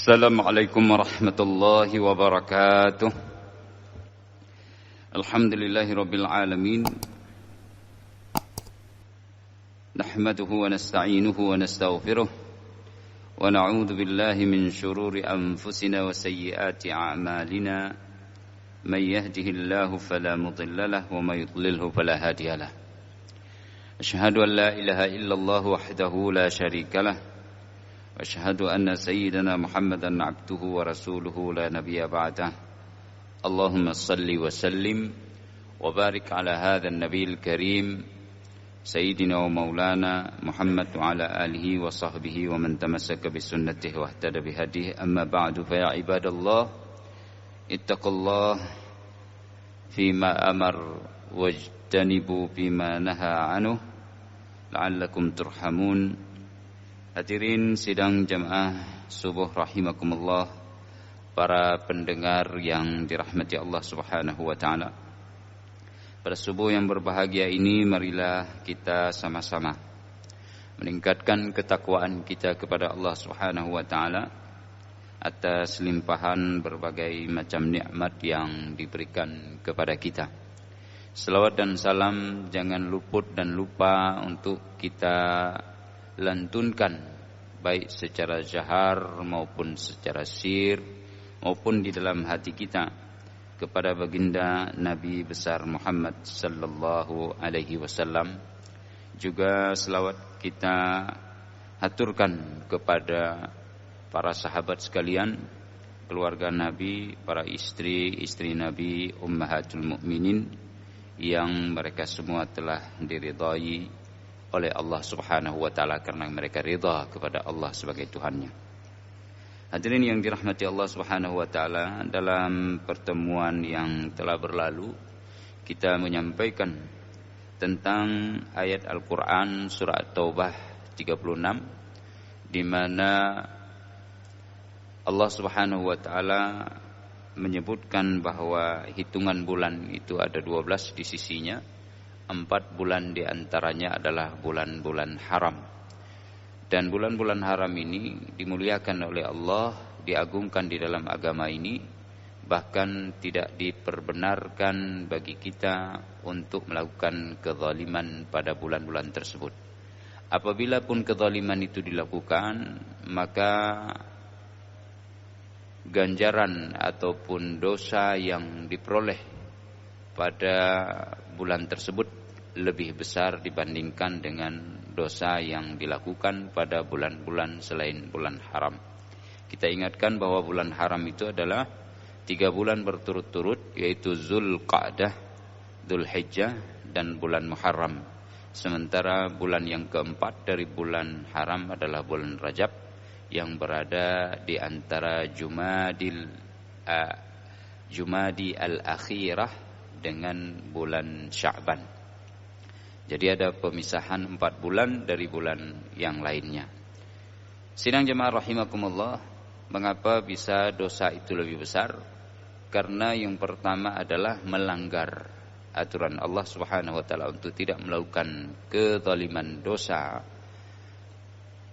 Assalamualaikum warahmatullahi wabarakatuh. Alhamdulillahi rabbil alamin. Nahmaduhu wa nasta'inuhu wa nastaghfiruh. Wa na'udzu billahi min shururi anfusina wa sayyiati a'malina. May yahdihillahu fala mudilla lahu wa may yudlilhu fala hadiya lahu. Asyhadu an la ilaha illallah wahdahu la syarika lahu. أشهد أن سيدنا محمدا عبده ورسوله لا نبي بعده اللهم صل وسلم وبارك على هذا النبي الكريم سيدنا ومولانا محمد وعلى آله وصحبه ومن تمسك بسنته واهتدى بهديه أما بعد فيا عباد الله اتقوا الله فيما أمر واجتنبوا فيما نهى عنه لعلكم ترحمون. Hadirin sidang jamaah subuh rahimakumullah, para pendengar yang dirahmati Allah Subhanahu wa taala. Pada subuh yang berbahagia ini marilah kita sama-sama meningkatkan ketakwaan kita kepada Allah Subhanahu wa taala atas limpahan berbagai macam nikmat yang diberikan kepada kita. Selawat dan salam jangan luput dan lupa untuk kita lantunkan baik secara jahar maupun secara sir maupun di dalam hati kita kepada baginda Nabi besar Muhammad sallallahu alaihi wasallam. Juga selawat kita haturkan kepada para sahabat sekalian, keluarga Nabi, para istri-istri Nabi, ummahatul mukminin yang mereka semua telah diridai oleh Allah Subhanahu wa taala karena mereka ridha kepada Allah sebagai Tuhannya. Hadirin yang dirahmati Allah Subhanahu wa taala, dalam pertemuan yang telah berlalu kita menyampaikan tentang ayat Al-Qur'an surah At-Taubah 36 di mana Allah Subhanahu wa taala menyebutkan bahwa hitungan bulan itu ada 12 di sisinya. 4 bulan di antaranya adalah bulan-bulan haram. Dan bulan-bulan haram ini dimuliakan oleh Allah, diagungkan di dalam agama ini, bahkan tidak diperbenarkan bagi kita untuk melakukan kezaliman pada bulan-bulan tersebut. Apabila pun kezaliman itu dilakukan, maka ganjaran ataupun dosa yang diperoleh pada bulan tersebut lebih besar dibandingkan dengan dosa yang dilakukan pada bulan-bulan selain bulan haram. Kita ingatkan bahwa bulan haram itu adalah 3 bulan berturut-turut, yaitu Zulqa'dah, Dzulhijjah, dan bulan Muharram. Sementara bulan yang keempat dari bulan haram adalah bulan Rajab yang berada di antara Jumadi al-Akhirah dengan bulan Sya'ban. Jadi ada pemisahan 4 bulan dari bulan yang lainnya. Sidang jemaah rahimakumullah, mengapa bisa dosa itu lebih besar? Karena yang pertama adalah melanggar aturan Allah Subhanahu wa taala untuk tidak melakukan kezaliman, dosa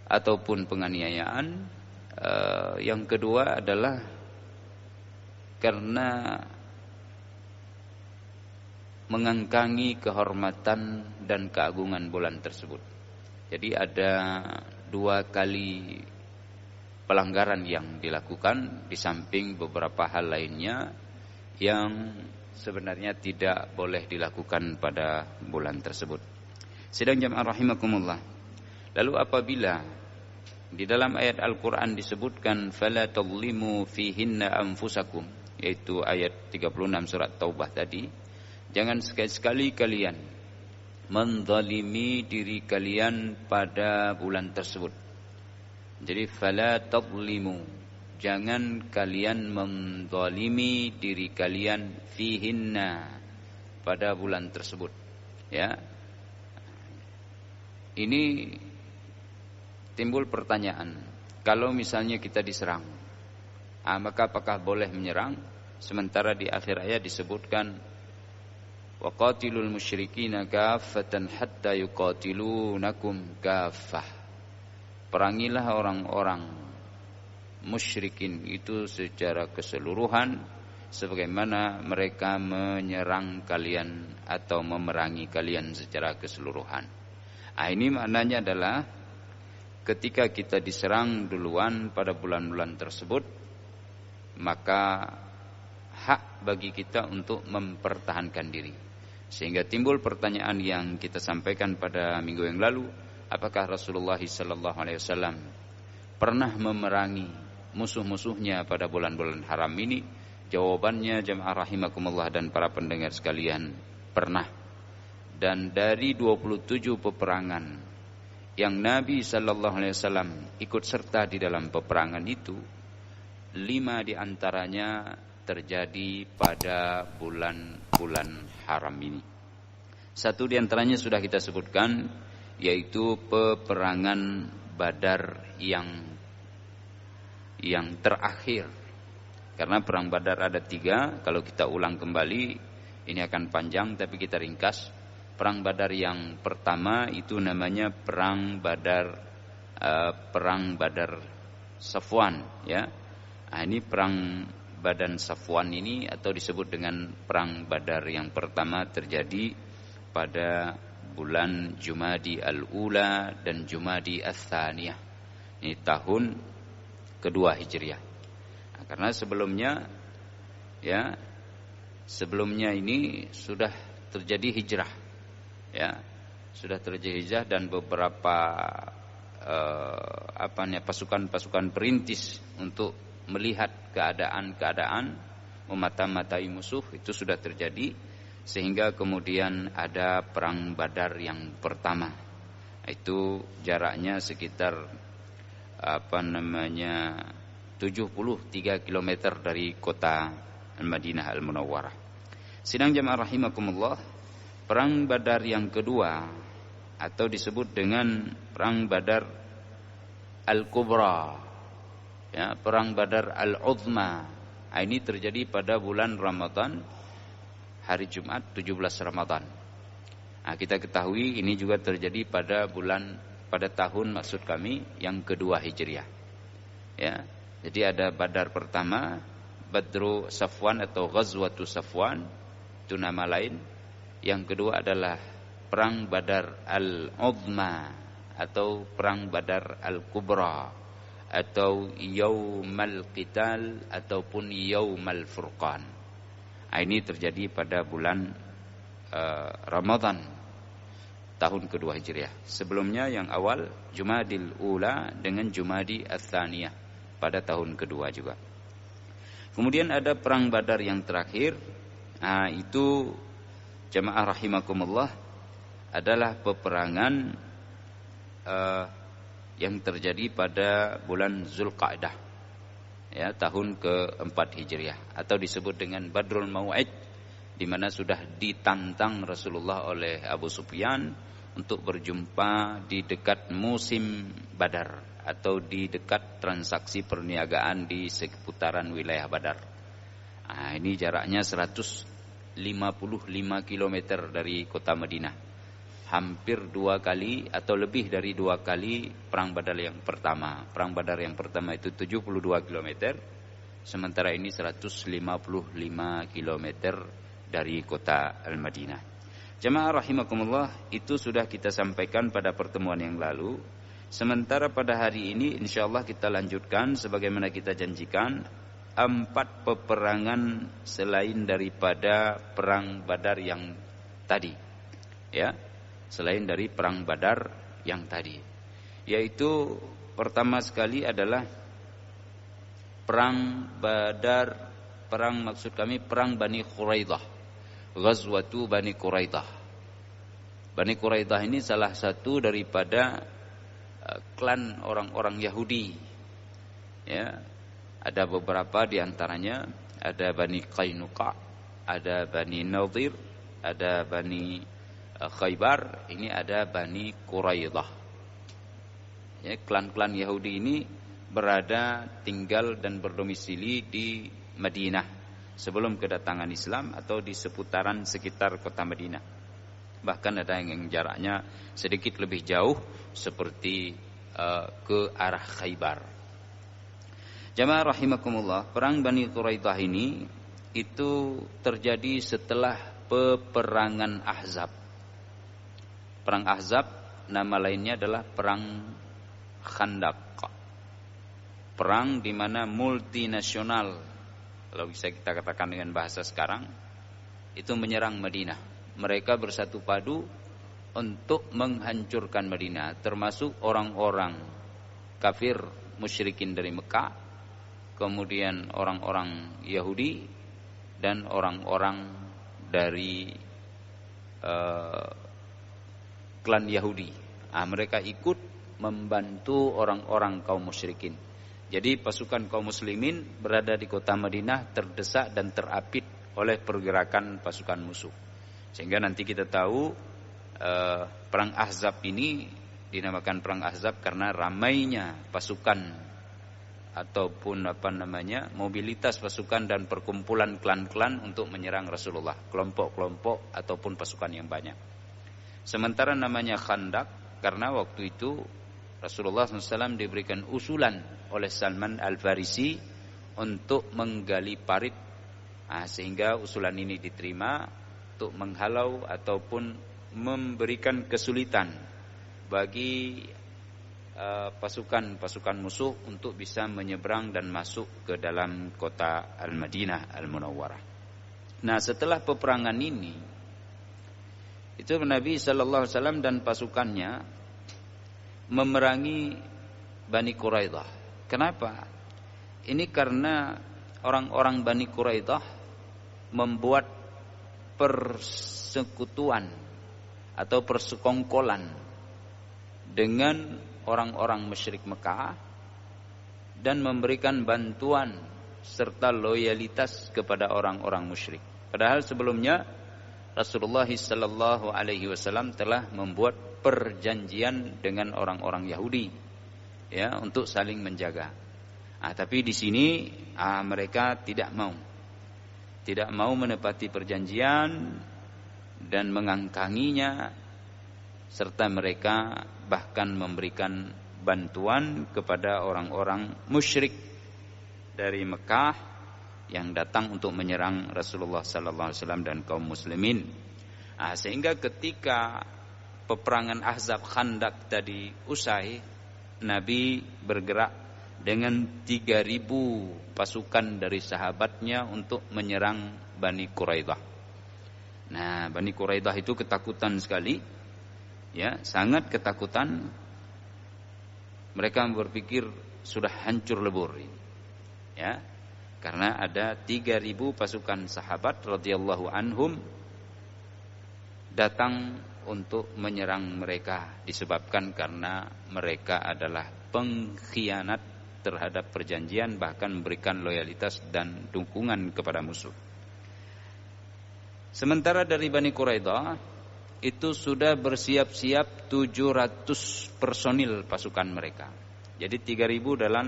ataupun penganiayaan. Yang kedua adalah karena mengangkangi kehormatan dan keagungan bulan tersebut. Jadi ada 2 kali pelanggaran yang dilakukan di samping beberapa hal lainnya yang sebenarnya tidak boleh dilakukan pada bulan tersebut. Sidang jamaah rahimakumullah. Lalu apabila di dalam ayat Al-Qur'an disebutkan fala tadhlimu fihinna anfusakum, yaitu ayat 36 surat Taubah tadi, jangan sekali-sekali kalian menzalimi diri kalian pada bulan tersebut. Jadi fala tadlimu, jangan kalian menzalimi diri kalian fihinna, pada bulan tersebut. Ya. Ini timbul pertanyaan, kalau misalnya kita diserang, maka apakah boleh menyerang? Sementara di akhir ayat disebutkan waqatilul musyrikina kaffatan hatta yuqatilunakum kaffah. Perangilah orang-orang musyrikin itu secara keseluruhan, sebagaimana mereka menyerang kalian atau memerangi kalian secara keseluruhan. Ini maknanya adalah ketika kita diserang duluan pada bulan-bulan tersebut, maka hak bagi kita untuk mempertahankan diri. Sehingga timbul pertanyaan yang kita sampaikan pada minggu yang lalu, apakah Rasulullah SAW pernah memerangi musuh-musuhnya pada bulan-bulan haram ini? Jawabannya jamaah rahimakumullah dan para pendengar sekalian, pernah. Dan dari 27 peperangan yang Nabi SAW ikut serta di dalam peperangan itu, 5 diantaranya terjadi pada bulan-bulan haram ini. 1 diantaranya sudah kita sebutkan, yaitu peperangan Badar yang terakhir. Karena perang Badar ada 3, kalau kita ulang kembali ini akan panjang, tapi kita ringkas. Perang Badar yang pertama itu namanya perang Badar Safwan, ya. Ini perang Badar Safwan ini atau disebut dengan perang Badar yang pertama terjadi pada bulan Jumadi al-Ula dan Jumadi al-Thaniyah. Ini tahun kedua Hijriah. Karena sebelumnya ini sudah terjadi hijrah, ya, sudah terjadi hijrah dan beberapa pasukan-pasukan perintis untuk melihat keadaan memata-matai musuh itu sudah terjadi, sehingga kemudian ada perang Badar yang pertama. Itu jaraknya sekitar 73 km dari kota Madinah Al-Munawwarah. Sidang jamaah rahimakumullah, perang Badar yang kedua atau disebut dengan perang Badar Al-Kubra, ya, perang Badar Al-Uzma. Ini terjadi pada bulan Ramadan, hari Jumat 17 Ramadan. Kita ketahui ini juga terjadi pada tahun maksud kami yang kedua Hijriah. Ya. Jadi ada Badar pertama, Badru Safwan atau Ghazwatu Safwan, itu nama lain. Yang kedua adalah perang Badar Al-Uzma atau perang Badar Al-Kubra atau Yaumal Qital ataupun Yaumal Furqan. Ini terjadi pada bulan Ramadan tahun kedua Hijriah. Sebelumnya yang awal Jumadil Ula dengan Jumadi Ats-Tsaniyah pada tahun kedua juga. Kemudian ada perang Badar yang terakhir. Itu jamaah rahimakumullah adalah peperangan yang terjadi pada bulan Zulqa'dah, ya, tahun keempat Hijriah atau disebut dengan Badrul Mau'id, di mana sudah ditantang Rasulullah oleh Abu Sufyan untuk berjumpa di dekat musim Badar atau di dekat transaksi perniagaan di seputaran wilayah Badar. Ini jaraknya 155 km dari kota Madinah. Hampir 2 kali atau lebih dari 2 kali perang Badar yang pertama. Perang Badar yang pertama itu 72 km, sementara ini 155 km dari kota Al-Madinah. Jamaah rahimakumullah, itu sudah kita sampaikan pada pertemuan yang lalu. Sementara pada hari ini insyaallah kita lanjutkan sebagaimana kita janjikan 4 peperangan selain daripada perang Badar yang tadi, ya, selain dari perang Badar yang tadi, yaitu pertama sekali adalah perang Badar, perang Bani Quraidah, Ghazwatu Bani Quraidah. Bani Quraidah ini salah satu daripada klan orang-orang Yahudi, ya. Ada beberapa di antaranya, ada Bani Qainuqa, ada Bani Nadir, ada Bani Khaybar, ini ada Bani Quraidah. Ya, klan-klan Yahudi ini berada, tinggal dan berdomisili di Madinah sebelum kedatangan Islam atau di seputaran sekitar kota Madinah. Bahkan ada yang jaraknya sedikit lebih jauh seperti ke arah Khaybar. Jamaah rahimakumullah, perang Bani Quraidah ini itu terjadi setelah peperangan Ahzab. Perang Ahzab nama lainnya adalah perang Khandaq. Perang di mana multinasional, kalau bisa kita katakan dengan bahasa sekarang, itu menyerang Madinah. Mereka bersatu padu untuk menghancurkan Madinah, termasuk orang-orang kafir musyrikin dari Mekah, kemudian orang-orang Yahudi dan orang-orang dari klan Yahudi. Mereka ikut membantu orang-orang kaum musyrikin. Jadi pasukan kaum muslimin berada di kota Madinah terdesak dan terapit oleh pergerakan pasukan musuh. Sehingga nanti kita tahu perang Ahzab ini dinamakan perang Ahzab karena ramainya pasukan ataupun mobilitas pasukan dan perkumpulan klan-klan untuk menyerang Rasulullah, kelompok-kelompok ataupun pasukan yang banyak. Sementara namanya Khandaq karena waktu itu Rasulullah SAW diberikan usulan oleh Salman Al-Farisi untuk menggali parit, sehingga usulan ini diterima untuk menghalau ataupun memberikan kesulitan bagi pasukan musuh untuk bisa menyeberang dan masuk ke dalam kota Al-Madinah Al-Munawwarah. Nah, setelah peperangan ini, itu Nabi sallallahu alaihi wasallam dan pasukannya memerangi Bani Quraidah. Kenapa? Ini karena orang-orang Bani Quraidah membuat persekutuan atau persekongkolan dengan orang-orang musyrik Mekah dan memberikan bantuan serta loyalitas kepada orang-orang musyrik. Padahal sebelumnya Rasulullah sallallahu alaihi wasallam telah membuat perjanjian dengan orang-orang Yahudi, ya, untuk saling menjaga. Tapi di sini mereka tidak mau menepati perjanjian dan mengangkanginya, serta mereka bahkan memberikan bantuan kepada orang-orang musyrik dari Mekah yang datang untuk menyerang Rasulullah sallallahu alaihi wasallam dan kaum muslimin. Sehingga ketika peperangan Ahzab Khandaq tadi usai, Nabi bergerak dengan 3.000 pasukan dari sahabatnya untuk menyerang Bani Quraidah. Nah, Bani Quraidah itu ketakutan sekali, ya, sangat ketakutan. Mereka berpikir sudah hancur lebur, ya, karena ada 3.000 pasukan sahabat radhiyallahu anhum datang untuk menyerang mereka, disebabkan karena mereka adalah pengkhianat terhadap perjanjian, bahkan memberikan loyalitas dan dukungan kepada musuh. Sementara dari Bani Quraidah itu sudah bersiap-siap 700 personil pasukan mereka. Jadi 3.000 dalam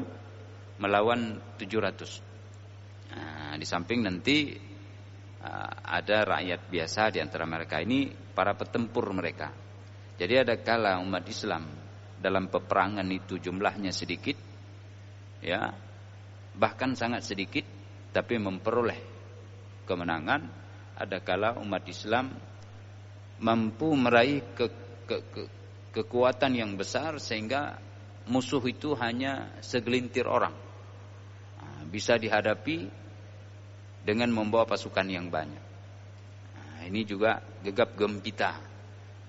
melawan 700. Di samping nanti ada rakyat biasa di antara mereka ini, para petempur mereka. Jadi ada kala umat Islam dalam peperangan itu jumlahnya sedikit, ya, bahkan sangat sedikit, tapi memperoleh kemenangan. Ada kala umat Islam mampu meraih kekuatan yang besar sehingga musuh itu hanya segelintir orang, bisa dihadapi dengan membawa pasukan yang banyak. Ini juga gegap gempita.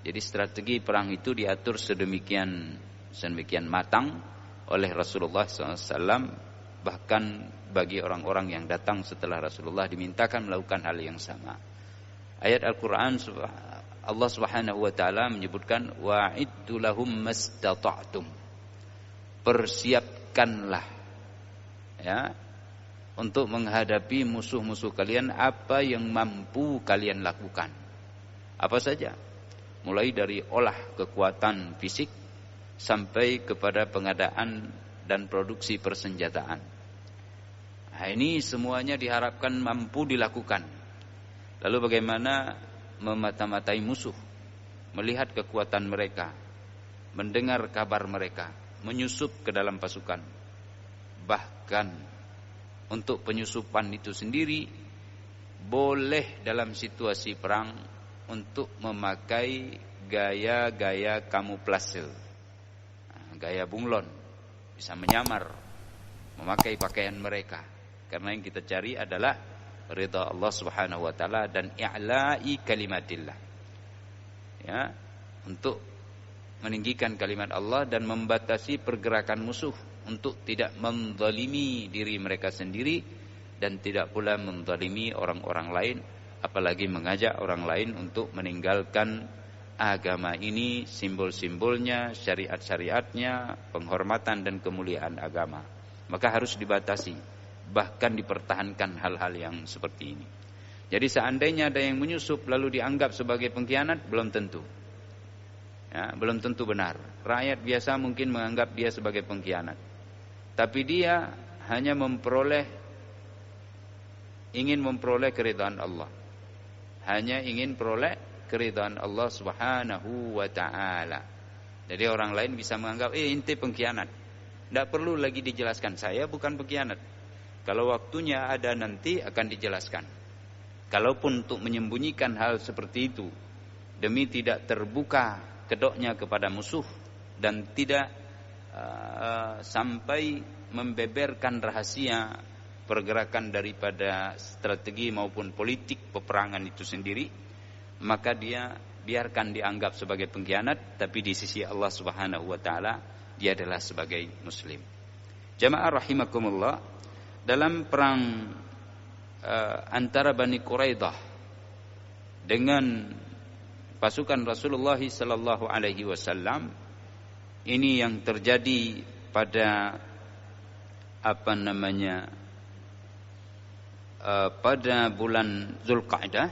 Jadi strategi perang itu diatur sedemikian matang oleh Rasulullah SAW. Bahkan bagi orang-orang yang datang setelah Rasulullah dimintakan melakukan hal yang sama. Ayat Al-Quran Allah Subhanahu wa taala menyebutkan wa'iddu lahum mastata'tum. Persiapkanlah, ya, untuk menghadapi musuh-musuh kalian apa yang mampu kalian lakukan. Apa saja? Mulai dari olah kekuatan fisik sampai kepada pengadaan dan produksi persenjataan. Ini semuanya diharapkan mampu dilakukan. Lalu bagaimana memata-matai musuh, melihat kekuatan mereka, mendengar kabar mereka, menyusup ke dalam pasukan, Bahkan untuk penyusupan itu sendiri boleh dalam situasi perang untuk memakai gaya-gaya kamuflase, gaya bunglon, bisa menyamar, memakai pakaian mereka. Karena yang kita cari adalah ridha Allah Subhanahu wa taala dan i'la'i kalimatillah. Ya, untuk meninggikan kalimat Allah dan membatasi pergerakan musuh untuk tidak menzalimi diri mereka sendiri dan tidak pula menzalimi orang-orang lain, apalagi mengajak orang lain untuk meninggalkan agama ini, simbol-simbolnya, syariat-syariatnya, penghormatan dan kemuliaan agama. Maka harus dibatasi, bahkan dipertahankan hal-hal yang seperti ini. Jadi seandainya ada yang menyusup lalu dianggap sebagai pengkhianat, belum tentu. Ya, belum tentu benar. Rakyat biasa mungkin menganggap dia sebagai pengkhianat, tapi dia hanya ingin memperoleh keridhaan Allah. Hanya ingin peroleh keridhaan Allah Subhanahu wa taala. Jadi orang lain bisa menganggap ente pengkhianat. Tidak perlu lagi dijelaskan, saya bukan pengkhianat. Kalau waktunya ada nanti akan dijelaskan. Kalaupun untuk menyembunyikan hal seperti itu demi tidak terbuka kedoknya kepada musuh dan tidak sampai membeberkan rahasia pergerakan daripada strategi maupun politik peperangan itu sendiri, maka dia biarkan dianggap sebagai pengkhianat, tapi di sisi Allah Subhanahu wa taala dia adalah sebagai muslim. Jamaah rahimakumullah, dalam perang antara Bani Quraidah dengan pasukan Rasulullah sallallahu alaihi wasallam, ini yang terjadi pada pada bulan Zulqa'dah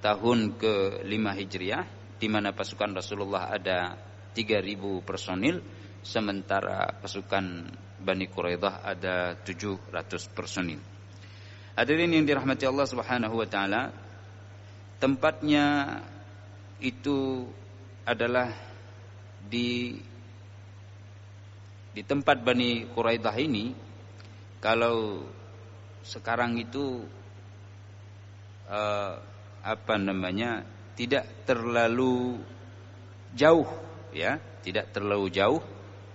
tahun ke-5 Hijriah, di mana pasukan Rasulullah ada 3.000 personil, sementara pasukan Bani Quraidah ada 700 personil. Hadirin yang dirahmati Allah Subhanahu wa taala, tempatnya itu adalah di tempat Bani Quraidah ini. Kalau sekarang itu tidak terlalu jauh, ya, tidak terlalu jauh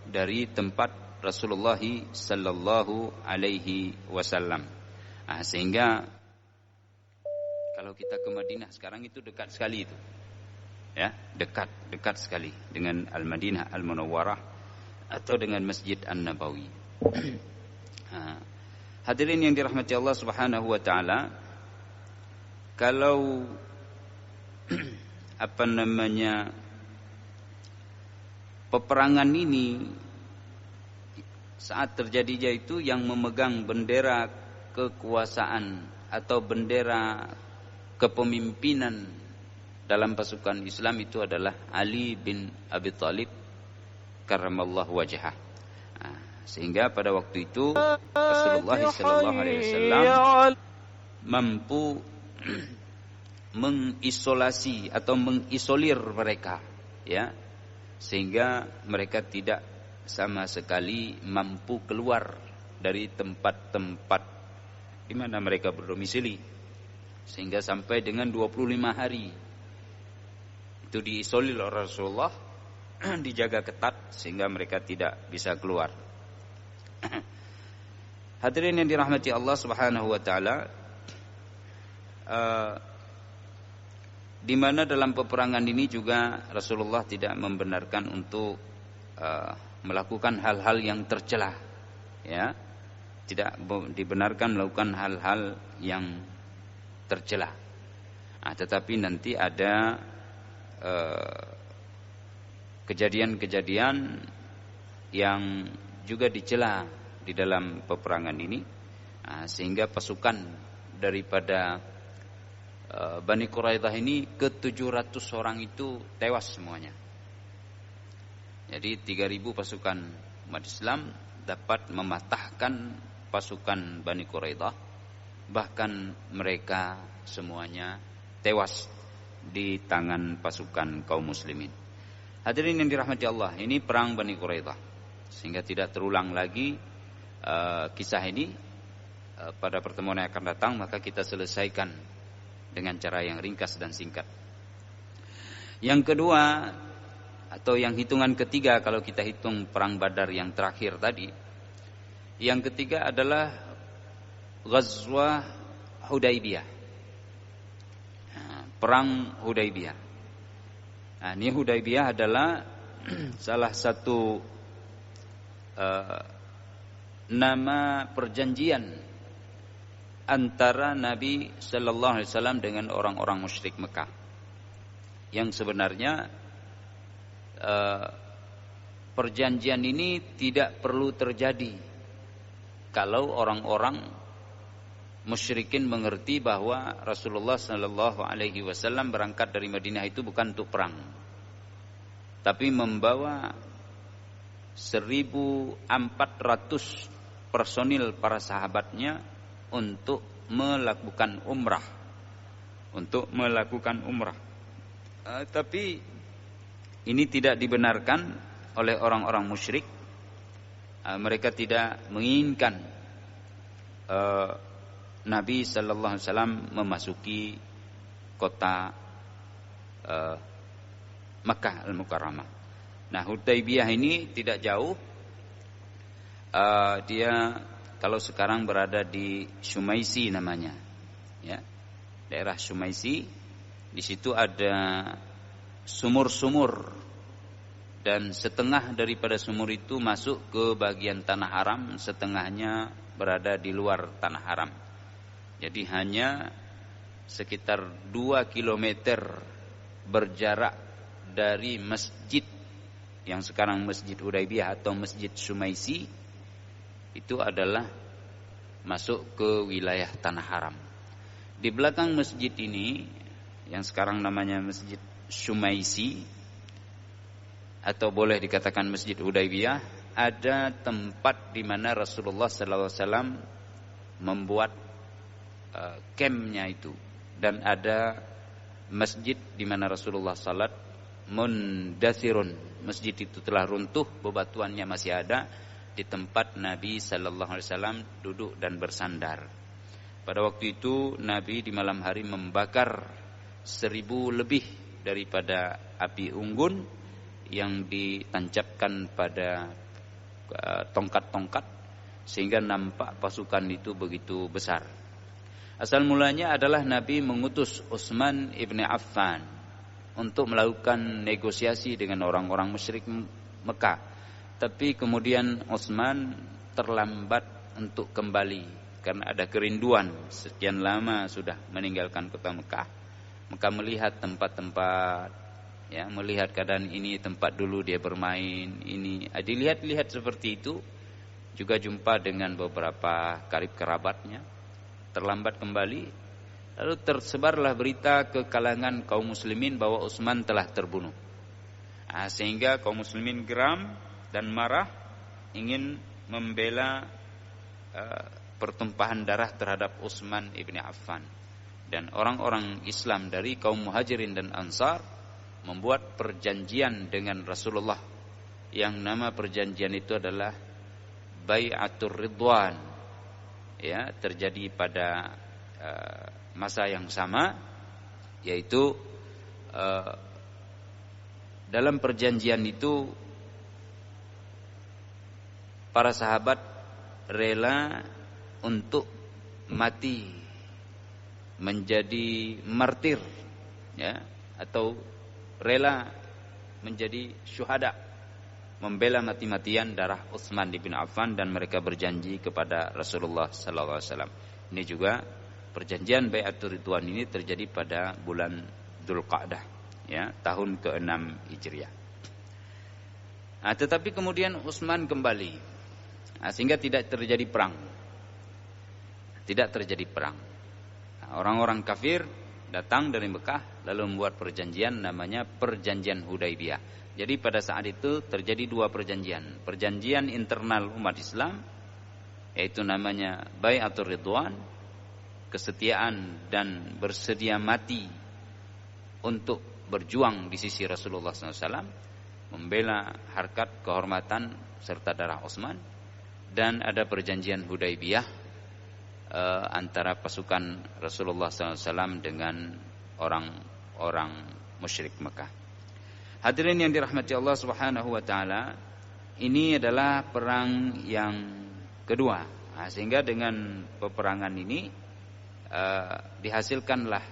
dari tempat Rasulullah sallallahu alaihi wasallam. Sehingga kalau kita ke Madinah sekarang itu dekat sekali itu. Ya, dekat sekali dengan Al-Madinah Al-Munawwarah atau dengan Masjid An-Nabawi. Hadirin yang dirahmati Allah Subhanahu wa taala, kalau peperangan ini saat terjadinya itu yang memegang bendera kekuasaan atau bendera kepemimpinan dalam pasukan Islam itu adalah Ali bin Abi Thalib karramallahu wajhah. Sehingga pada waktu itu Rasulullah sallallahu alaihi wasallam mampu mengisolasi atau mengisolir mereka, ya, sehingga mereka tidak sama sekali mampu keluar dari tempat-tempat di mana mereka berdomisili, sehingga sampai dengan 25 hari itu diisolir oleh Rasulullah, dijaga ketat sehingga mereka tidak bisa keluar. Hadirin yang dirahmati Allah Subhanahu wa taala, di mana dalam peperangan ini juga Rasulullah tidak membenarkan untuk melakukan hal-hal yang tercela, ya, tidak dibenarkan melakukan hal-hal yang tercela. Tetapi nanti ada kejadian-kejadian yang juga dicela di dalam peperangan ini, sehingga pasukan daripada Bani Quraidah ini ke-700 orang itu tewas semuanya. Jadi 3.000 pasukan umat Islam dapat mematahkan pasukan Bani Quraidah, bahkan mereka semuanya tewas di tangan pasukan kaum muslimin. Hadirin yang dirahmati Allah, ini perang Bani Quraidah, sehingga tidak terulang lagi kisah ini pada pertemuan yang akan datang, maka kita selesaikan dengan cara yang ringkas dan singkat. Yang kedua atau yang hitungan ketiga kalau kita hitung perang Badar yang terakhir tadi, yang ketiga adalah Ghazwah Hudaybiyah. Perang Hudaybiyah. Nah, ini Hudaybiyah adalah salah satu nama perjanjian antara Nabi sallallahu alaihi wasallam dengan orang-orang musyrik Mekah. Yang sebenarnya perjanjian ini tidak perlu terjadi kalau orang-orang musyrikin mengerti bahwa Rasulullah sallallahu alaihi wasallam berangkat dari Madinah itu bukan untuk perang, tapi membawa 1.400 personil para sahabatnya untuk melakukan umrah. Tapi ini tidak dibenarkan oleh orang-orang musyrik. Mereka tidak menginginkan Nabi sallallahu alaihi wasallam memasuki kota Makkah Al-Mukarramah. Nah, Hudaybiyah ini tidak jauh. Dia kalau sekarang berada di Sumaisi namanya, ya, daerah Sumaisi. Di situ ada sumur-sumur dan setengah daripada sumur itu masuk ke bagian tanah haram, setengahnya berada di luar tanah haram. Jadi hanya sekitar 2 kilometer berjarak dari masjid yang sekarang Masjid Hudaybiyah atau Masjid Sumaisi, itu adalah masuk ke wilayah tanah haram. Di belakang masjid ini yang sekarang namanya Masjid Sumaisi atau boleh dikatakan Masjid Hudaybiyah, ada tempat di mana Rasulullah sallallahu alaihi wasallam membuat campnya itu, dan ada masjid di mana Rasulullah salat mundathirun. Masjid itu telah runtuh, bebatuannya masih ada di tempat Nabi sallallahu alaihi wasallam duduk dan bersandar. Pada waktu itu Nabi di malam hari membakar 1.000 lebih daripada api unggun yang ditancapkan pada tongkat-tongkat sehingga nampak pasukan itu begitu besar. Asal mulanya adalah Nabi mengutus Utsman ibn Affan untuk melakukan negosiasi dengan orang-orang musyrik Mekah. Tapi kemudian Utsman terlambat untuk kembali karena ada kerinduan, sekian lama sudah meninggalkan kota Mekah. Maka melihat tempat-tempat, ya, melihat keadaan ini tempat dulu dia bermain, ini dilihat-lihat seperti itu. Juga jumpa dengan beberapa karib kerabatnya, terlambat kembali. Lalu tersebarlah berita ke kalangan kaum muslimin bahwa Utsman telah terbunuh. Sehingga kaum muslimin geram dan marah, ingin membela pertumpahan darah terhadap Utsman ibn Affan. Dan orang-orang Islam dari kaum Muhajirin dan Ansar membuat perjanjian dengan Rasulullah, yang nama perjanjian itu adalah Bai'atur Ridwan, ya, terjadi pada masa yang sama, yaitu dalam perjanjian itu para sahabat rela untuk mati menjadi martir, ya, atau rela menjadi syuhada, membela mati-matian darah Utsman bin Affan, dan mereka berjanji kepada Rasulullah sallallahu alaihi wasallam. Ini juga perjanjian Bai'atur Ridwan ini terjadi pada bulan Dzulqa'dah, ya, tahun ke-6 Hijriah. Tetapi kemudian Utsman kembali, sehingga tidak terjadi perang. Orang-orang kafir datang dari Mekah lalu membuat perjanjian namanya Perjanjian Hudaybiyah. Jadi pada saat itu terjadi 2 perjanjian. Perjanjian internal umat Islam, yaitu namanya Bai'atur Ridwan, kesetiaan dan bersedia mati untuk berjuang di sisi Rasulullah SAW, membela harkat, kehormatan serta darah Utsman. dan ada perjanjian Hudaybiyah antara pasukan Rasulullah SAW dengan orang-orang musyrik Mekah. Hadirin yang dirahmati Allah Subhanahu wa taala, ini adalah perang yang kedua. Nah, sehingga dengan peperangan ini dihasilkanlah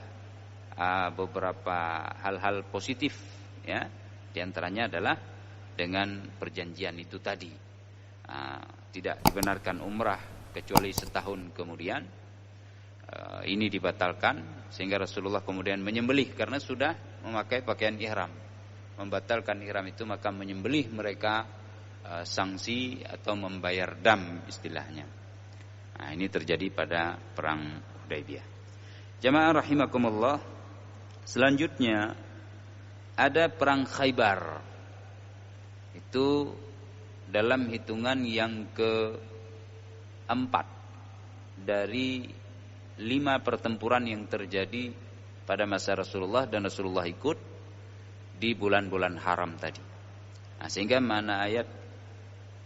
beberapa hal-hal positif, ya. Di antaranya adalah dengan perjanjian itu tadi. Tidak dibenarkan umrah kecuali setahun kemudian. Ini dibatalkan sehingga Rasulullah kemudian menyembelih karena sudah memakai pakaian ihram. Membatalkan ihram itu maka menyembelih mereka sanksi atau membayar dam istilahnya. Nah, ini terjadi pada perang Hudaybiyah. Jamaah rahimakumullah, selanjutnya ada perang Khaybar. Itu dalam hitungan yang keempat dari 5 pertempuran yang terjadi pada masa Rasulullah dan Rasulullah ikut di bulan-bulan haram tadi. Nah, sehingga mana ayat,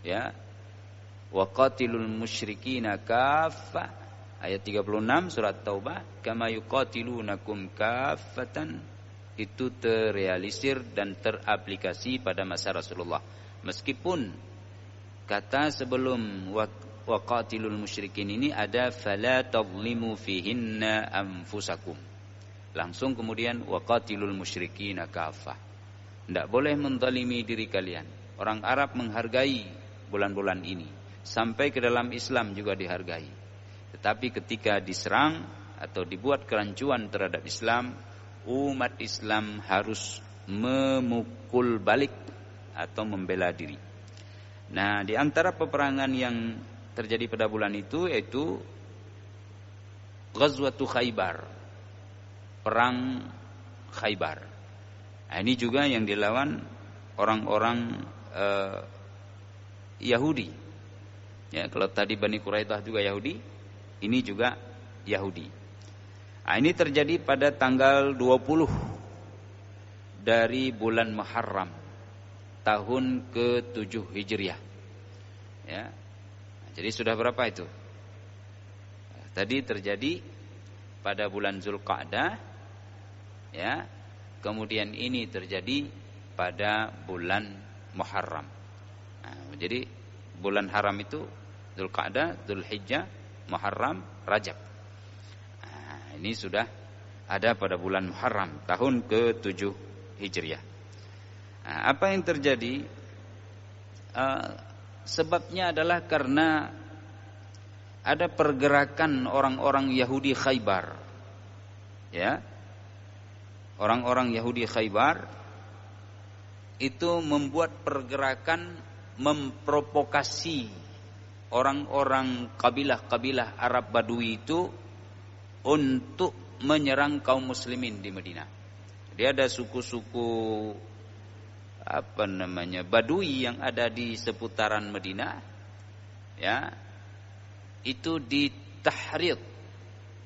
ya, waqatilul musyrikina kaffah, ayat 36 surat Taubah, kama yuqatilunakum kaffatan, itu terrealisir dan teraplikasi pada masa Rasulullah. Meskipun kata sebelum waqatilul musyrikin ini ada fala tadhlimu fihinna anfusakum. Langsung kemudian waqatilul musyrikina kaffah. Tidak boleh menzalimi diri kalian. Orang Arab menghargai bulan-bulan ini. Sampai ke dalam Islam juga dihargai. Tetapi ketika diserang atau dibuat kerancuan terhadap Islam, umat Islam harus memukul balik atau membela diri. Nah, di antara peperangan yang terjadi pada bulan itu yaitu Ghazwatu Khaybar, perang Khaybar. Nah, ini juga yang dilawan orang-orang Yahudi. Ya, kalau tadi Bani Quraidah juga Yahudi, ini juga Yahudi. Nah, ini terjadi pada tanggal 20 dari bulan Muharram tahun ke-7 Hijriah. Ya. Nah, jadi sudah berapa itu? Tadi terjadi pada bulan Zulqa'dah, ya. Kemudian ini terjadi pada bulan Muharram. Nah, jadi bulan haram itu Zulqa'dah, Zulhijjah, Muharram, Rajab. Ini sudah ada pada bulan Muharram tahun ke-7 Hijriah. Nah, apa yang terjadi? Sebabnya adalah karena ada pergerakan orang-orang Yahudi Khaybar. Ya. Orang-orang Yahudi Khaybar itu membuat pergerakan memprovokasi orang-orang kabilah-kabilah Arab Badui itu untuk menyerang kaum muslimin di Madinah. Jadi ada suku-suku Badui yang ada di seputaran Madinah, ya. Itu ditahrid,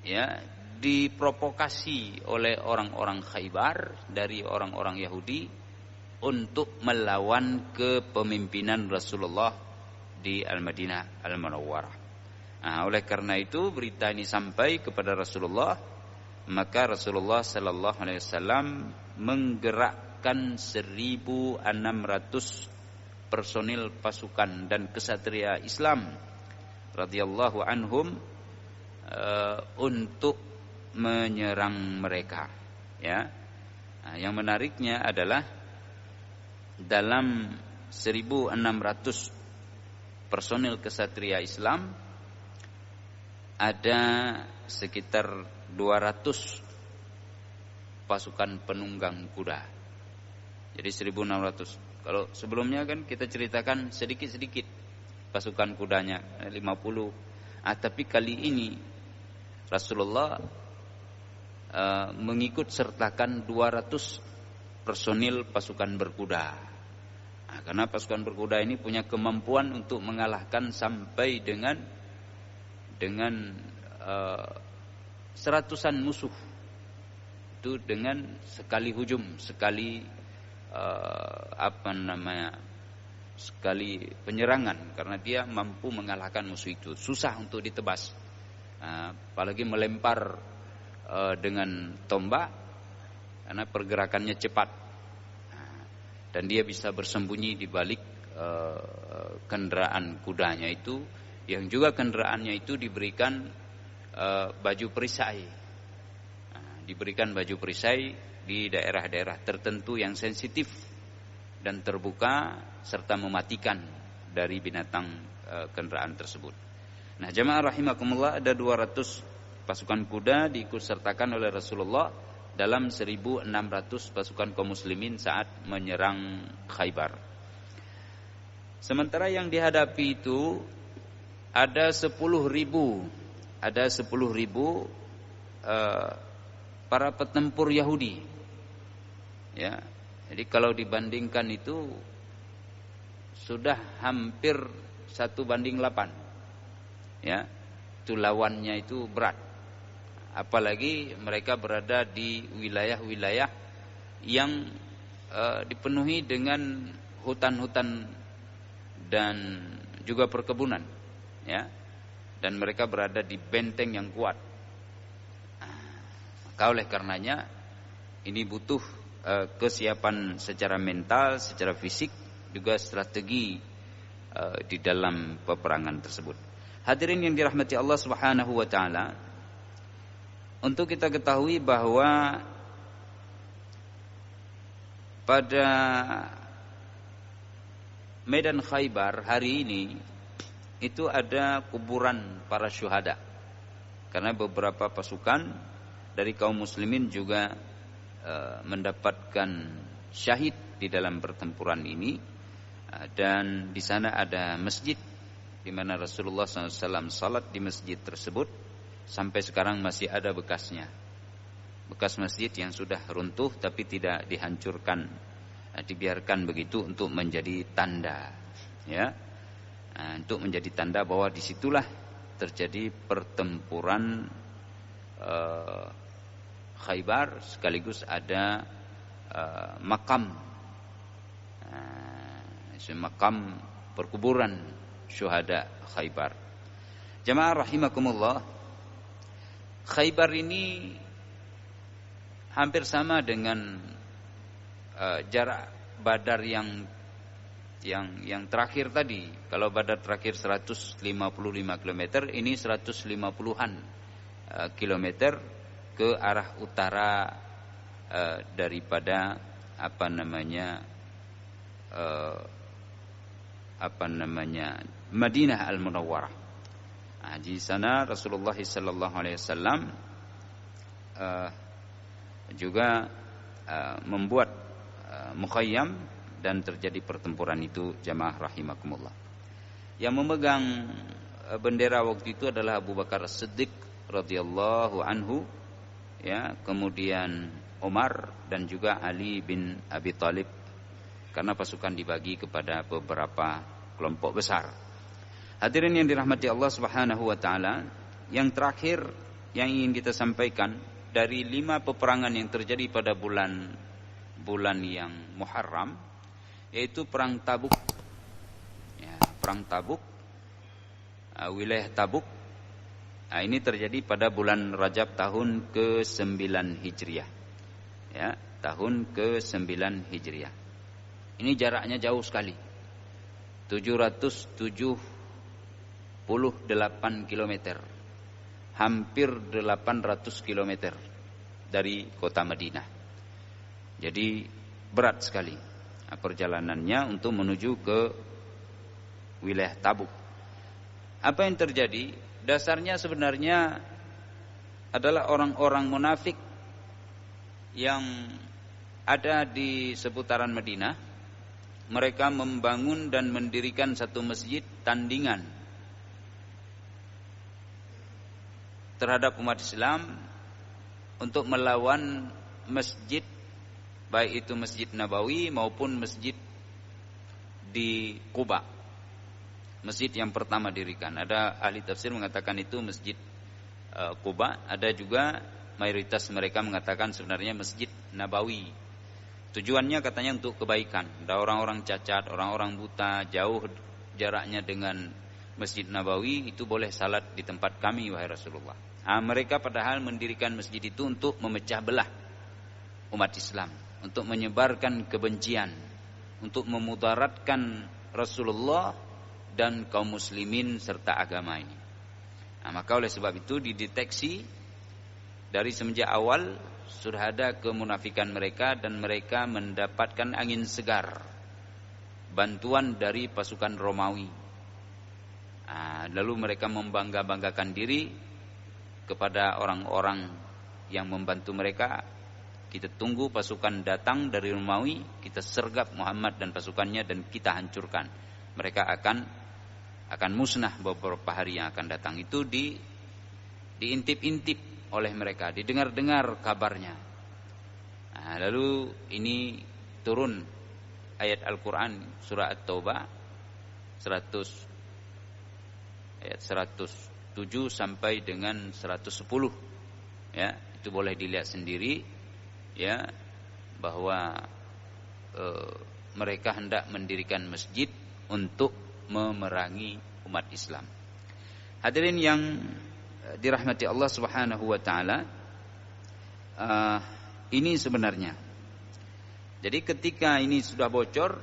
ya, diprovokasi oleh orang-orang Khaybar dari orang-orang Yahudi untuk melawan kepemimpinan Rasulullah di Al-Madinah Al-Munawwarah. Nah, oleh karena itu berita ini sampai kepada Rasulullah, maka Rasulullah sallallahu alaihi wasallam menggerakkan 1.600 personil pasukan dan kesatria Islam radhiyallahu anhum untuk menyerang mereka, ya. Nah, yang menariknya adalah dalam 1.600 personil kesatria Islam ada sekitar 200 pasukan penunggang kuda. Jadi 1.600. Kalau sebelumnya kan kita ceritakan sedikit-sedikit pasukan kudanya 50. Tapi kali ini Rasulullah mengikut sertakan 200 personil pasukan berkuda. Nah, karena pasukan berkuda ini punya kemampuan untuk mengalahkan sampai dengan seratusan musuh itu dengan sekali hujum, sekali sekali penyerangan karena dia mampu mengalahkan musuh itu. Susah untuk ditebas. Apalagi melempar dengan tombak karena pergerakannya cepat. Dan dia bisa bersembunyi di balik kendaraan kudanya itu, yang juga kendaraannya itu diberikan baju perisai. Diberikan baju perisai di daerah-daerah tertentu yang sensitif dan terbuka serta mematikan dari binatang kendaraan tersebut. Nah, jamaah rahimakumullah, ada 200 pasukan kuda diikutsertakan oleh Rasulullah dalam 1.600 pasukan kaum muslimin saat menyerang Khaybar. Sementara yang dihadapi itu ada 10.000 para petempur Yahudi. Ya. Jadi kalau dibandingkan itu sudah hampir 1:8. Ya. Itu lawannya itu berat. Apalagi mereka berada di wilayah-wilayah yang dipenuhi dengan hutan-hutan dan juga perkebunan, ya. Dan mereka berada di benteng yang kuat. Maka oleh karenanya ini butuh kesiapan secara mental, secara fisik, juga strategi di dalam peperangan tersebut. Hadirin yang dirahmati Allah Subhanahu wa taala, untuk kita ketahui bahwa pada medan Khaybar hari ini itu ada kuburan para syuhada. Karena beberapa pasukan dari kaum muslimin juga mendapatkan syahid di dalam pertempuran ini, dan di sana ada masjid di mana Rasulullah SAW salat di masjid tersebut. Sampai sekarang masih ada bekasnya, bekas masjid yang sudah runtuh tapi tidak dihancurkan, dibiarkan begitu untuk menjadi tanda, ya, untuk menjadi tanda bahwa disitulah terjadi pertempuran Khaybar, sekaligus ada makam perkuburan syuhada Khaybar. Jamaah rahimakumullah, Khaybar ini hampir sama dengan jarak Badar yang terakhir tadi. Kalau Badar terakhir 155 km, ini 150-an kilometer ke arah utara daripada Madinah Al-Munawwarah. Di sana Rasulullah sallallahu alaihi wasallam juga membuat mukhayyam dan terjadi pertempuran itu, jamaah rahimakumullah. Yang memegang bendera waktu itu adalah Abu Bakar As-Siddiq radhiyallahu anhu, ya, kemudian Umar dan juga Ali bin Abi Thalib, karena pasukan dibagi kepada beberapa kelompok besar. Hadirin yang dirahmati Allah Subhanahu wa taala, yang terakhir yang ingin kita sampaikan dari 5 peperangan yang terjadi pada bulan yang Muharram, yaitu perang Tabuk. Ya, perang Tabuk, wilayah Tabuk. Nah, ini terjadi pada bulan Rajab tahun ke-9 Hijriah. Ya, tahun ke-9 Hijriah. Ini jaraknya jauh sekali. 778 km. Hampir 800 km dari kota Madinah. Jadi berat sekali perjalanannya untuk menuju ke wilayah Tabuk. Apa yang terjadi? Dasarnya sebenarnya adalah orang-orang munafik yang ada di seputaran Madinah. Mereka membangun dan mendirikan satu masjid tandingan terhadap umat Islam untuk melawan masjid, baik itu Masjid Nabawi maupun masjid di Quba. Masjid yang pertama dirikan. Ada ahli tafsir mengatakan itu Masjid Quba. Ada juga mayoritas mereka mengatakan sebenarnya Masjid Nabawi. Tujuannya katanya untuk kebaikan. Ada orang-orang cacat, orang-orang buta, jauh jaraknya dengan Masjid Nabawi, itu boleh salat di tempat kami wahai Rasulullah. Mereka padahal mendirikan masjid itu untuk memecah belah umat Islam, untuk menyebarkan kebencian, untuk memudaratkan Rasulullah dan kaum muslimin serta agama ini. Maka oleh sebab itu dideteksi dari semenjak awal sudah ada kemunafikan mereka, dan mereka mendapatkan angin segar, bantuan dari pasukan Romawi. Lalu mereka membangga-banggakan diri kepada orang-orang yang membantu mereka. Kita tunggu pasukan datang dari Romawi, kita sergap Muhammad dan pasukannya dan kita hancurkan. Mereka akan musnah beberapa hari yang akan datang. Itu diintip-intip oleh mereka, didengar-dengar kabarnya. Lalu ini turun ayat Al-Quran surah At-Taubah 107 sampai dengan 110. Ya, itu boleh dilihat sendiri, ya, bahwa mereka hendak mendirikan masjid untuk memerangi umat Islam. Hadirin yang dirahmati Allah Subhanahu wa taala, ini sebenarnya. Jadi ketika ini sudah bocor,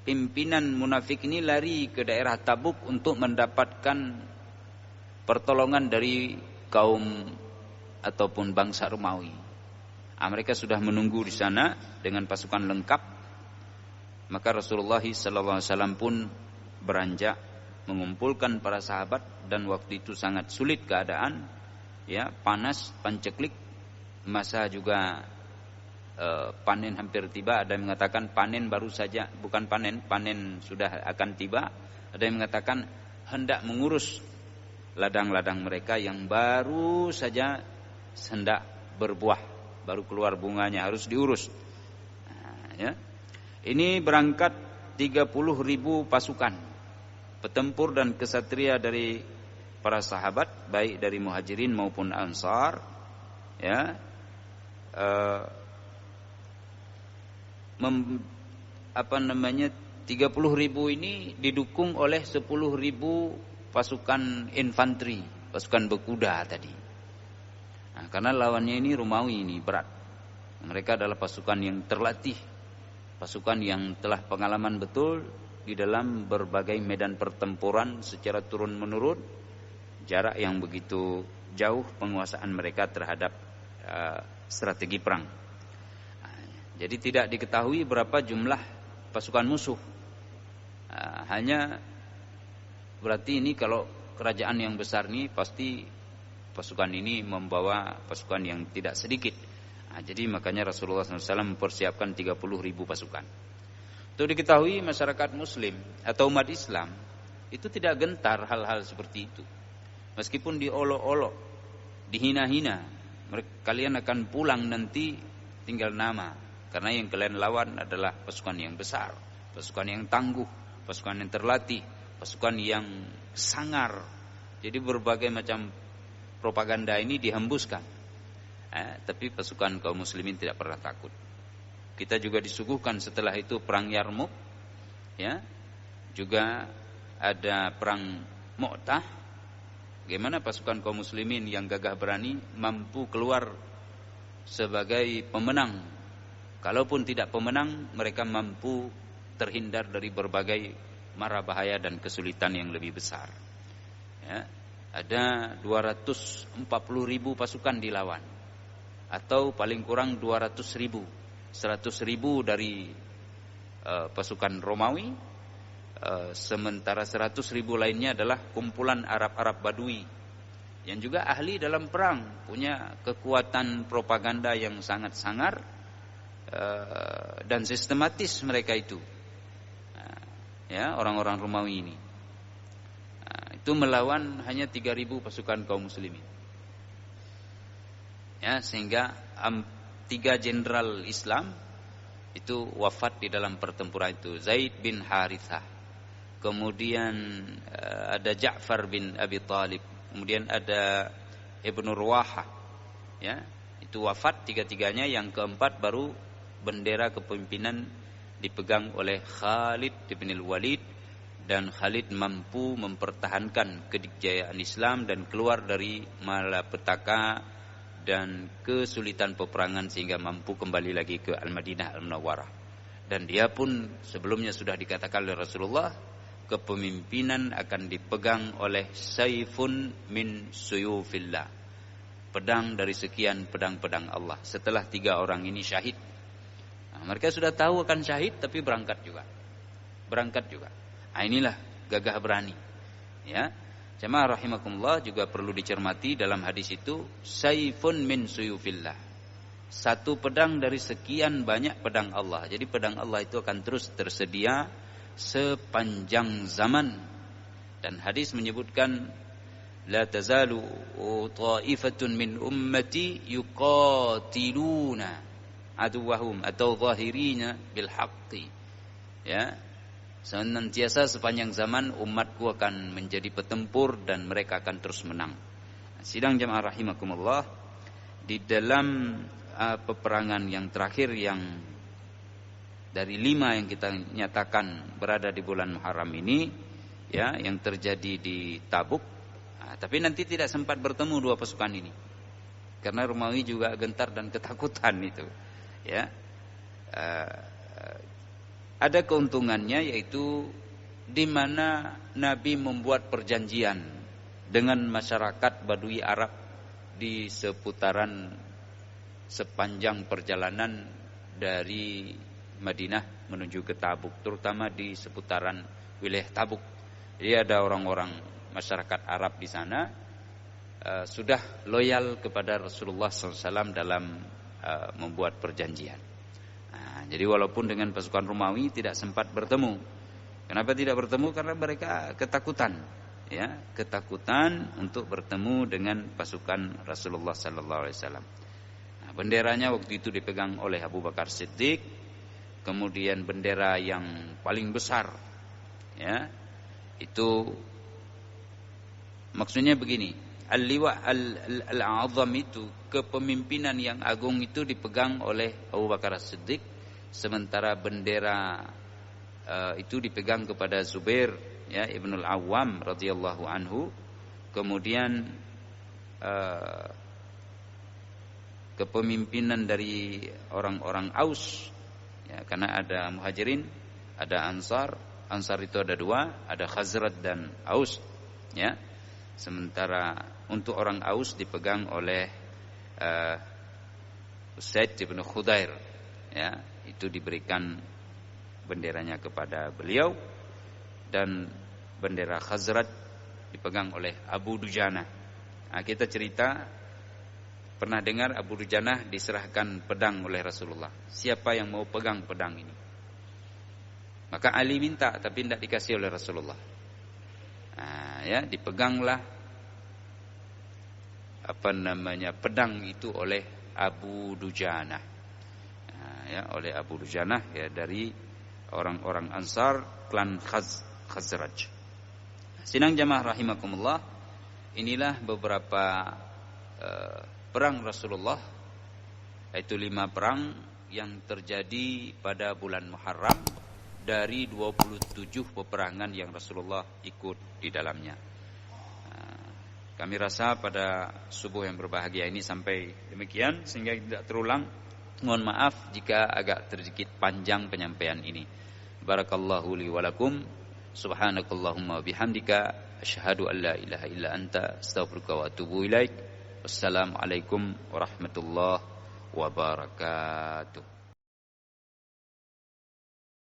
pimpinan munafik ini lari ke daerah Tabuk untuk mendapatkan pertolongan dari kaum ataupun bangsa Romawi. Mereka sudah menunggu di sana dengan pasukan lengkap. Maka Rasulullah SAW pun beranjak mengumpulkan para sahabat, dan waktu itu sangat sulit keadaan, ya, panas, panceklik, masa juga panen hampir tiba. Ada yang mengatakan panen baru saja, bukan panen sudah akan tiba. Ada yang mengatakan hendak mengurus ladang-ladang mereka yang baru saja hendak berbuah, baru keluar bunganya, harus diurus. Ya. Ini berangkat 30.000 pasukan petempur dan kesatria dari para sahabat, baik dari Muhajirin maupun Ansar, ya. 30.000 ini didukung oleh 10.000 pasukan infanteri, pasukan berkuda tadi. Karena lawannya ini Romawi, ini berat. Mereka adalah pasukan yang terlatih, pasukan yang telah pengalaman betul di dalam berbagai medan pertempuran secara turun-menurun, jarak yang begitu jauh penguasaan mereka terhadap strategi perang. Jadi tidak diketahui berapa jumlah pasukan musuh. Hanya berarti ini kalau kerajaan yang besar ini pasti pasukan ini membawa pasukan yang tidak sedikit. Jadi makanya Rasulullah SAW mempersiapkan 30.000 pasukan. Untuk diketahui masyarakat Muslim atau umat Islam itu tidak gentar hal-hal seperti itu. Meskipun diolok-olok, dihina-hina, kalian akan pulang nanti tinggal nama. Karena yang kalian lawan adalah pasukan yang besar, pasukan yang tangguh, pasukan yang terlatih, pasukan yang sangar. Jadi berbagai macam propaganda ini dihembuskan. Tapi pasukan kaum muslimin tidak pernah takut. Kita juga disuguhkan setelah itu perang Yarmuk, ya, juga ada perang Mu'tah. Bagaimana pasukan kaum muslimin yang gagah berani mampu keluar sebagai pemenang. Kalaupun tidak pemenang, mereka mampu terhindar dari berbagai mara bahaya dan kesulitan yang lebih besar. Ya, ada 240.000 pasukan dilawan, atau paling kurang 200.000, 100.000 dari pasukan Romawi, sementara 100.000 lainnya adalah kumpulan Arab-Arab Badui yang juga ahli dalam perang, punya kekuatan propaganda yang sangat sangar dan sistematis mereka itu. Ya, orang-orang Romawi ini itu melawan hanya 3.000 pasukan kaum muslimin. Ya, sehingga 3 jenderal Islam itu wafat di dalam pertempuran itu. Zaid bin Harithah, kemudian ada Ja'far bin Abi Talib, kemudian ada Ibnu Ruwahah, ya, itu wafat 3-3-nya. Yang keempat baru bendera kepemimpinan dipegang oleh Khalid bin Walid, dan Khalid mampu mempertahankan kedikjayaan Islam dan keluar dari malapetaka dan kesulitan peperangan sehingga mampu kembali lagi ke Al-Madinah Al-Munawwarah. Dan dia pun sebelumnya sudah dikatakan oleh Rasulullah, kepemimpinan akan dipegang oleh Saifun min Suyufillah, pedang dari sekian pedang-pedang Allah. Setelah 3 orang ini syahid, mereka sudah tahu akan syahid tapi berangkat juga. Inilah gagah berani. Ya, jemaah rahimakumullah, juga perlu dicermati dalam hadis itu, Saifun min Suyufillah, satu pedang dari sekian banyak pedang Allah. Jadi pedang Allah itu akan terus tersedia sepanjang zaman. Dan hadis menyebutkan, la tazalu ta'ifatun min ummati yuqatiluna aduwahum atau zahirina bil haqqi. Ya, senantiasa sepanjang zaman umatku akan menjadi petempur dan mereka akan terus menang. Sidang jemaah rahimakumullah, di dalam peperangan yang terakhir yang dari 5 yang kita nyatakan berada di bulan Muharram ini, ya, yang terjadi di Tabuk. Tapi nanti tidak sempat bertemu 2 pasukan ini karena Romawi juga gentar dan ketakutan itu. Ya, ada keuntungannya, yaitu di mana Nabi membuat perjanjian dengan masyarakat Badui Arab di seputaran sepanjang perjalanan dari Madinah menuju ke Tabuk, terutama di seputaran wilayah Tabuk. Jadi ada orang-orang masyarakat Arab di sana sudah loyal kepada Rasulullah SAW dalam membuat perjanjian. Jadi walaupun dengan pasukan Romawi tidak sempat bertemu. Kenapa tidak bertemu? Karena mereka ketakutan, ya, ketakutan untuk bertemu dengan pasukan Rasulullah SAW. Benderanya waktu itu dipegang oleh Abu Bakar Siddiq. Kemudian bendera yang paling besar, ya, itu maksudnya begini, al-liwa al-azam itu, kepemimpinan yang agung itu dipegang oleh Abu Bakar Siddiq, sementara bendera itu dipegang kepada Zubair, ya, Ibnul Awwam radhiyallahu anhu. Kemudian kepemimpinan dari orang-orang Aus, ya, karena ada Muhajirin, ada Ansar. Ansar itu ada 2, ada Khazraj dan Aus, ya. Sementara untuk orang Aus dipegang oleh Usaid bin Khudair, ya, itu diberikan benderanya kepada beliau. Dan bendera Khazraj dipegang oleh Abu Dujana. Kita cerita, pernah dengar Abu Dujana diserahkan pedang oleh Rasulullah. Siapa yang mau pegang pedang ini? Maka Ali minta, tapi tidak dikasih oleh Rasulullah. Ya, dipeganglah pedang itu oleh Abu Dujana. Ya, oleh Abu Dujana, ya, dari orang-orang Ansar, klan Khazraj. Sidang jamaah rahimakumullah, inilah beberapa perang Rasulullah, yaitu 5 perang yang terjadi pada bulan Muharram dari 27 peperangan yang Rasulullah ikut di dalamnya. Kami rasa pada subuh yang berbahagia ini sampai demikian, sehingga tidak terulang. Mohon maaf jika agak sedikit panjang penyampaian ini. Barakallahu li wa lakum. Subhanakallahumma bihamdika asyhadu an la ilaha illa anta astaghfiruka wa atubu ilaik. Wassalamualaikum warahmatullahi wabarakatuh.